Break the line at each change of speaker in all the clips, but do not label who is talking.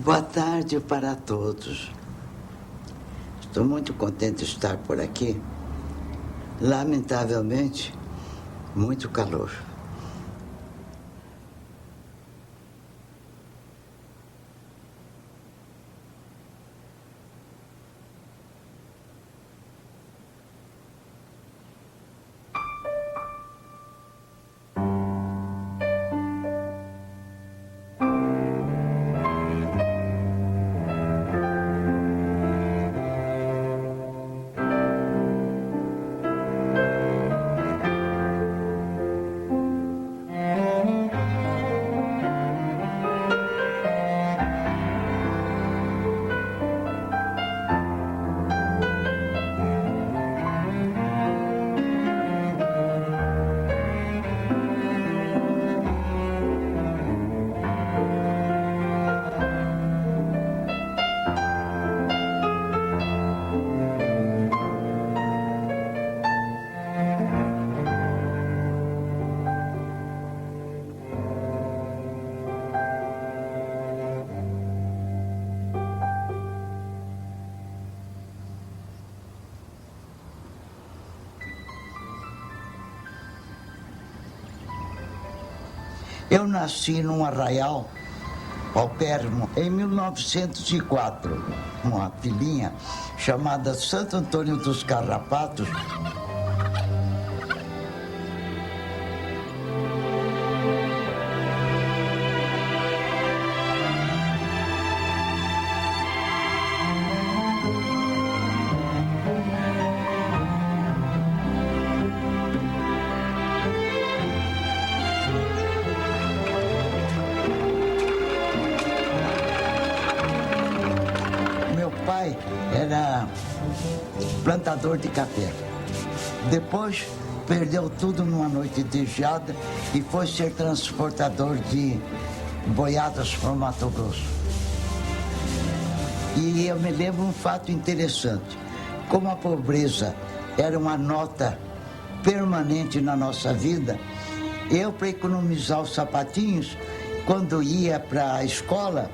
Boa tarde para todos. Estou muito contente de estar por aqui. Lamentavelmente, muito calor. Eu nasci num arraial paupérrimo em 1904, uma filhinha chamada Santo Antônio dos Carrapatos. Era plantador de café. Depois perdeu tudo numa noite de geada e foi ser transportador de boiadas para o Mato Grosso. E eu me lembro um fato interessante. Como a pobreza era uma nota permanente na nossa vida, eu, para economizar os sapatinhos, quando ia para a escola,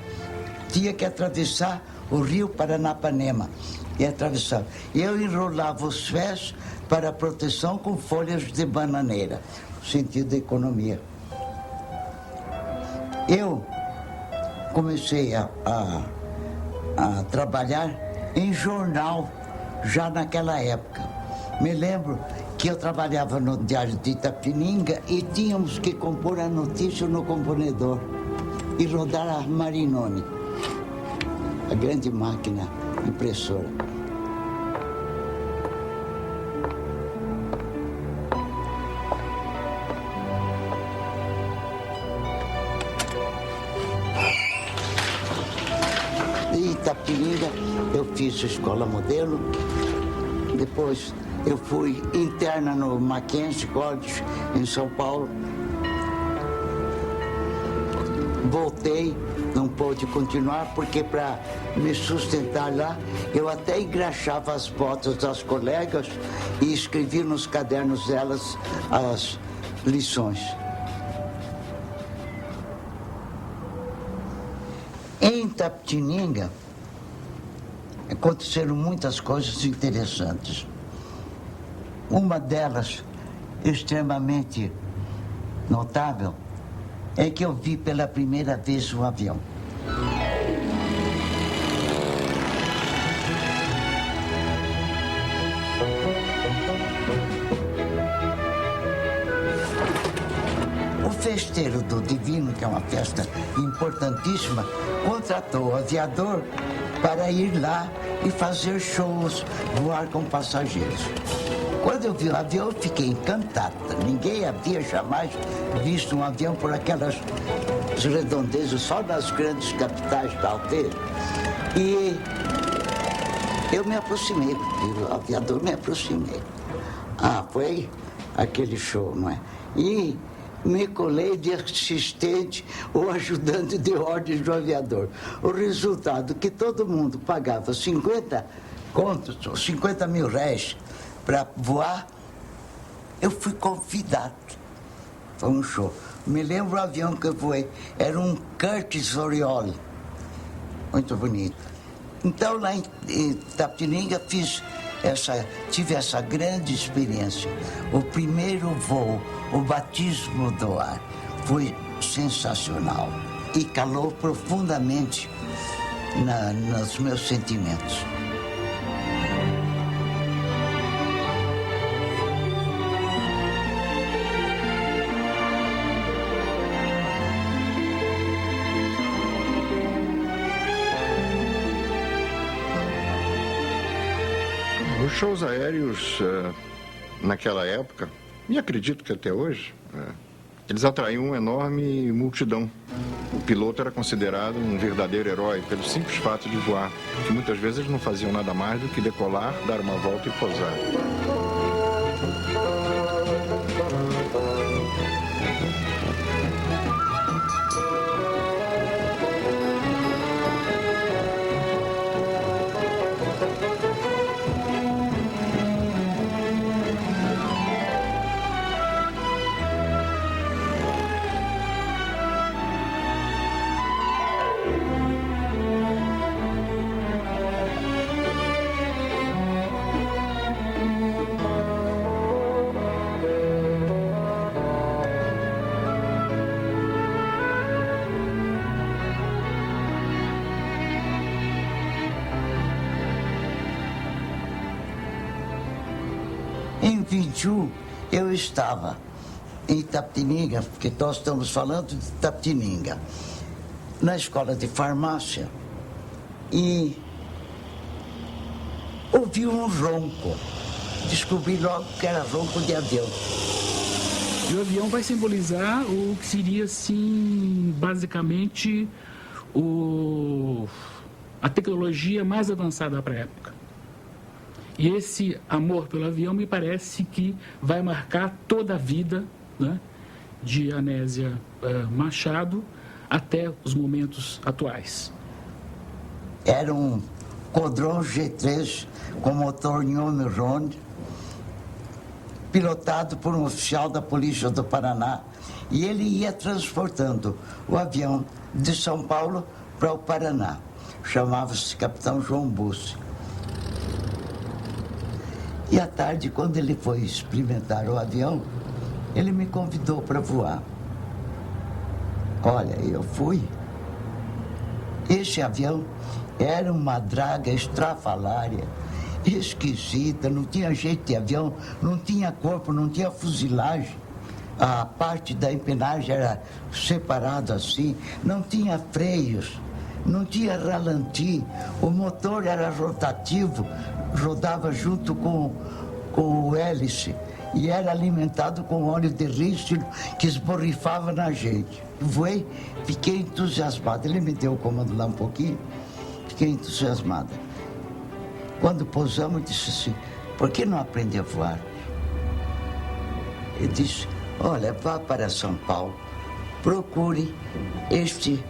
tinha que atravessar o rio Paranapanema, e atravessava. Eu enrolava os pés para proteção com folhas de bananeira, no sentido da economia. Eu comecei a trabalhar em jornal já naquela época. Me lembro que eu trabalhava no Diário de Itapetininga e tínhamos que compor a notícia no componedor e rodar a Marinoni, a grande máquina impressora. Em Itapetininga eu fiz escola modelo, depois eu fui interna no Mackenzie College em São Paulo. Voltei, não pude continuar, porque para me sustentar lá, eu até engraxava as botas das colegas e escrevia nos cadernos delas as lições. Em Itapetininga, aconteceram muitas coisas interessantes. Uma delas, extremamente notável, é que eu vi pela primeira vez um avião. O festeiro do Divino, que é uma festa importantíssima, contratou o aviador para ir lá e fazer shows, voar com passageiros. Quando eu vi o avião, eu fiquei encantada. Ninguém havia jamais visto um avião por aquelas redondezas, só nas grandes capitais da aldeia. E eu me aproximei, o aviador me aproximei. Foi aquele show, não é? E me colei de assistente ou ajudante de ordens do aviador. O resultado, que todo mundo pagava 50 contos, 50 mil réis, para voar, eu fui convidado. Foi um show. Me lembro o avião que eu voei, era um Curtiss Oriole. muito bonito. Então, lá em Itapetininga, tive essa grande experiência. O primeiro voo, o batismo do ar, foi sensacional e calou profundamente nos meus sentimentos.
Os shows aéreos, naquela época, e acredito que até hoje, eles atraíam uma enorme multidão. O piloto era considerado um verdadeiro herói pelo simples fato de voar, que muitas vezes eles não faziam nada mais do que decolar, dar uma volta e pousar.
Em 21, eu estava em Itapetininga, porque nós estamos falando de Itapetininga, na escola de farmácia, e ouvi um ronco. Descobri logo que era ronco de avião.
E o avião vai simbolizar o que seria, assim, basicamente, a tecnologia mais avançada para a época. E esse amor pelo avião me parece que vai marcar toda a vida, né, de Anésia Machado até os momentos atuais.
Era um Caudron G3 com motor Newman Ronde, pilotado por um oficial da Polícia do Paraná, e ele ia transportando o avião de São Paulo para o Paraná. Chamava-se Capitão João Bussi. E à tarde, quando ele foi experimentar o avião, ele me convidou para voar. Olha, eu fui. Esse avião era uma draga estrafalária, esquisita, não tinha jeito de avião, não tinha corpo, não tinha fuzilagem. A parte da empenagem era separada assim, não tinha freios, não tinha ralanti, o motor era rotativo, rodava junto com o hélice e era alimentado com óleo de rícino que esborrifava na gente. Voei, fiquei entusiasmado. Ele me deu o comando lá um pouquinho, fiquei entusiasmada. Quando pousamos, disse assim, por que não aprender a voar? Ele disse, olha, vá para São Paulo, procure este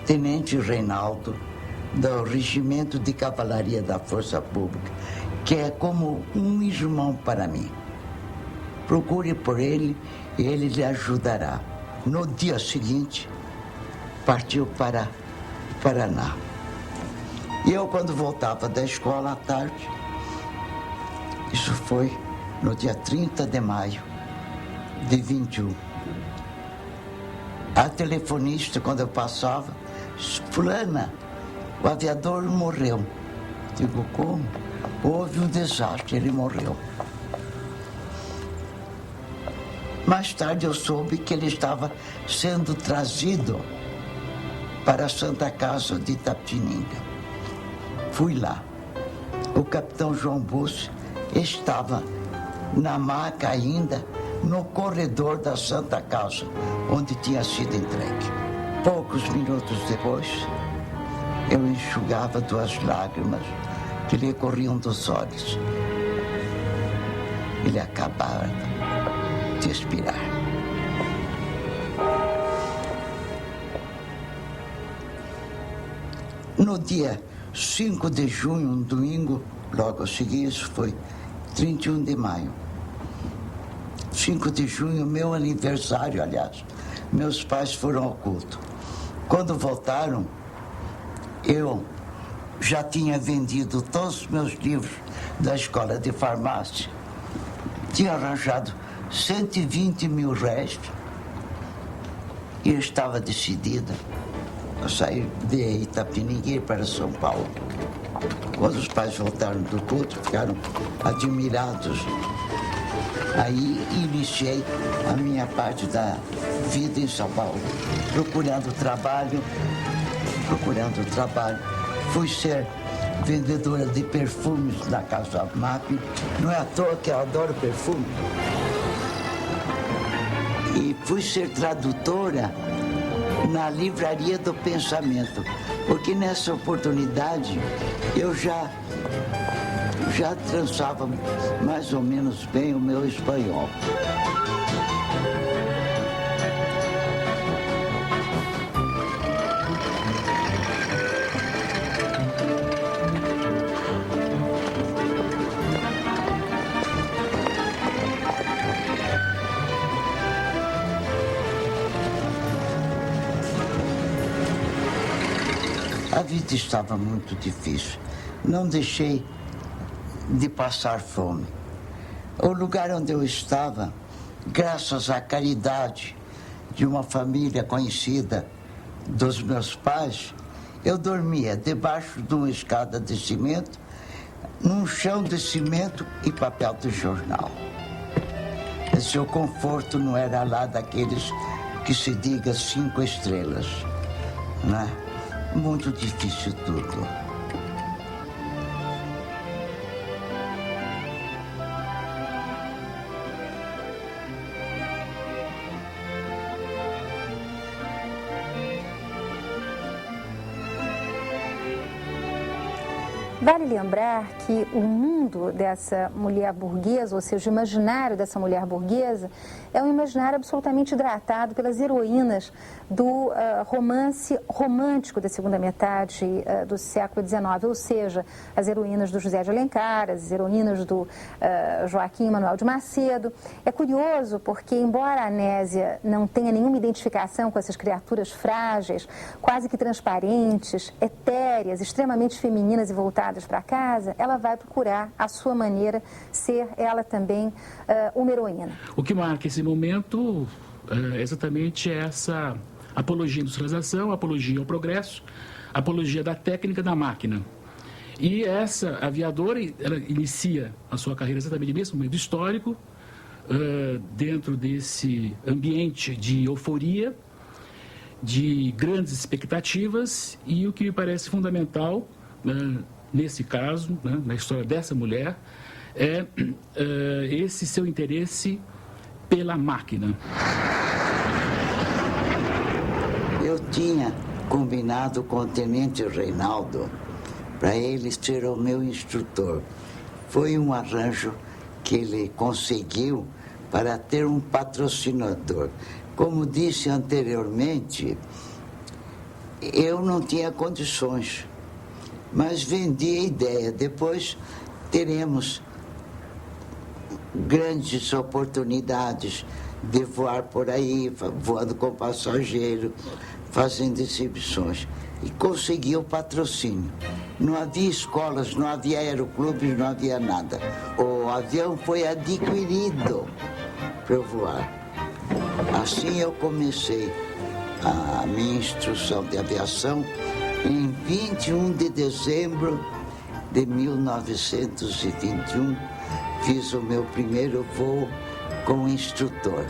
Tenente Reinaldo, do Regimento de Cavalaria da Força Pública, que é como um irmão para mim. Procure por ele e ele lhe ajudará. No dia seguinte, partiu para Paraná. E eu, quando voltava da escola à tarde, isso foi no dia 30 de maio de 21. A telefonista, quando eu passava, disse, fulana, o aviador morreu. Digo, como? Houve um desastre, ele morreu. Mais tarde eu soube que ele estava sendo trazido para a Santa Casa de Itapetininga. Fui lá. O capitão João Bussi estava na maca ainda, no corredor da Santa Casa, onde tinha sido entregue. Poucos minutos depois, eu enxugava 2 lágrimas que lhe corriam dos olhos. Ele acabava de expirar. No dia 5 de junho, um domingo, logo a seguir, isso foi 31 de maio. 5 de junho, meu aniversário, aliás. Meus pais foram ao culto. Quando voltaram, eu já tinha vendido todos os meus livros da escola de farmácia. Tinha arranjado 120 mil réis e eu estava decidida a sair de Itapemirim para São Paulo. Quando os pais voltaram do culto, ficaram admirados. Aí iniciei a minha parte da vida em São Paulo, procurando trabalho. Fui ser vendedora de perfumes na Casa MAP. Não é à toa que eu adoro perfume. E fui ser tradutora na Livraria do Pensamento, porque nessa oportunidade eu já trançava mais ou menos bem o meu espanhol. A vida estava muito difícil. Não deixei de passar fome. O lugar onde eu estava, graças à caridade de uma família conhecida dos meus pais, eu dormia debaixo de uma escada de cimento, num chão de cimento e papel de jornal. Esse conforto não era lá daqueles que se diga 5 estrelas, né? Muito difícil tudo.
Vale lembrar que o mundo dessa mulher burguesa, ou seja, o imaginário dessa mulher burguesa, é um imaginário absolutamente hidratado pelas heroínas do romance romântico da segunda metade do século XIX, ou seja, as heroínas do José de Alencar, as heroínas do Joaquim Manuel de Macedo. É curioso porque, embora a Anésia não tenha nenhuma identificação com essas criaturas frágeis, quase que transparentes, etéreas, extremamente femininas e voltadas para casa, ela vai procurar, à sua maneira, ser ela também uma heroína. O
que marca esse momento é exatamente essa apologia à industrialização, apologia ao progresso, apologia da técnica da máquina. E essa aviadora, ela inicia a sua carreira exatamente nesse momento histórico, dentro desse ambiente de euforia, de grandes expectativas, e o que me parece fundamental, nesse caso, na história dessa mulher, é esse seu interesse pela máquina.
Eu tinha combinado com o Tenente Reinaldo para ele ser o meu instrutor. Foi um arranjo que ele conseguiu para ter um patrocinador. Como disse anteriormente, eu não tinha condições, mas vendi a ideia. Depois teremos grandes oportunidades de voar por aí, voando com passageiro, fazendo exibições. E consegui o patrocínio. Não havia escolas, não havia aeroclubes, não havia nada. O avião foi adquirido para eu voar. Assim eu comecei a minha instrução de aviação em 21 de dezembro de 1921. Fiz o meu primeiro voo como instrutor.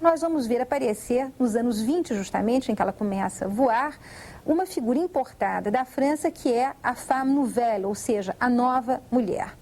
Nós vamos ver aparecer, nos anos 20 justamente, em que ela começa a voar, uma figura importada da França que é a femme nouvelle, ou seja, a nova mulher.